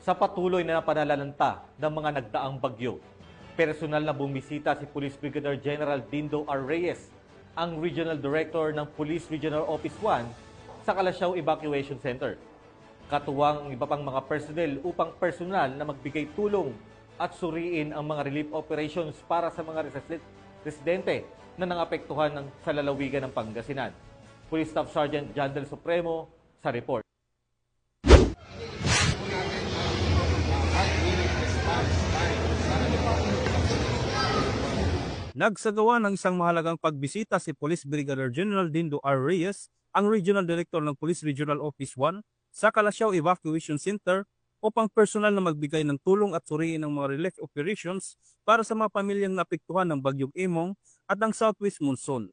Sa patuloy na panalalanta ng mga nagdaang bagyo, personal na bumisita si Police Brigadier General Dindo R. Reyes, ang Regional Director ng Police Regional Office 1 sa Calasiao Evacuation Center. Katuwang ang iba pang mga personnel upang personal na magbigay tulong at suriin ang mga relief operations para sa mga residente na nangapektuhan sa lalawigan ng Pangasinan. Police Staff Sergeant John Del Supremo sa report. Nagsagawa ng isang mahalagang pagbisita si Police Brigadier General Dindo R. Reyes, ang Regional Director ng Police Regional Office 1, sa Calasiao Evacuation Center upang personal na magbigay ng tulong at suriin ng mga relief operations para sa mga pamilyang naapektuhan ng Bagyong Imong at ng Southwest Monsoon.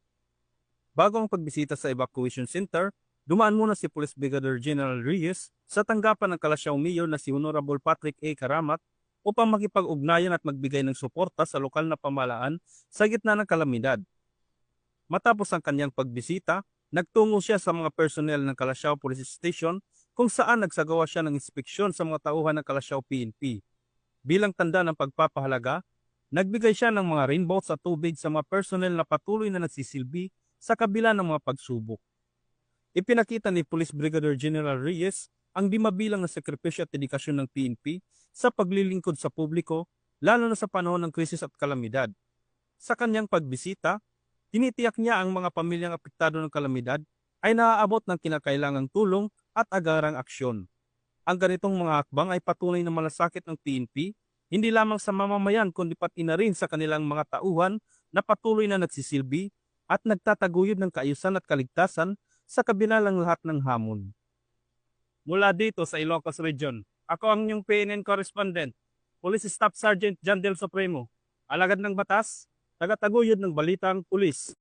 Bago ang pagbisita sa Evacuation Center, dumaan muna si Police Brigadier General Reyes sa tanggapan ng Calasiao Mayor na si Honorable Patrick A. Karamat upang makipag-ugnayan at magbigay ng suporta sa lokal na pamahalaan sa gitna ng kalamidad. Matapos ang kanyang pagbisita, nagtungo siya sa mga personnel ng Calasiao Police Station kung saan nagsagawa siya ng inspeksyon sa mga tauhan ng Calasiao PNP. Bilang tanda ng pagpapahalaga, nagbigay siya ng mga rainbows at tubig sa mga personnel na patuloy na nagsisilbi sa kabila ng mga pagsubok. Ipinakita ni Police Brigadier General Reyes ang di mabilang na sakripisyo at dedikasyon ng PNP sa paglilingkod sa publiko, lalo na sa panahon ng krisis at kalamidad. Sa kanyang pagbisita, tinitiyak niya ang mga pamilyang apektado ng kalamidad ay naaabot ng kinakailangang tulong at agarang aksyon. Ang ganitong mga hakbang ay patunay na malasakit ng PNP, hindi lamang sa mamamayan kundi pati na rin sa kanilang mga tauhan na patuloy na nagsisilbi at nagtataguyod ng kaayusan at kaligtasan sa kabila ng lahat ng hamon. Mula dito sa Ilocos Region, ako ang inyong PNN correspondent, Police Staff Sergeant John Del Supremo, alagad ng batas, tagataguyod ng balitang pulis.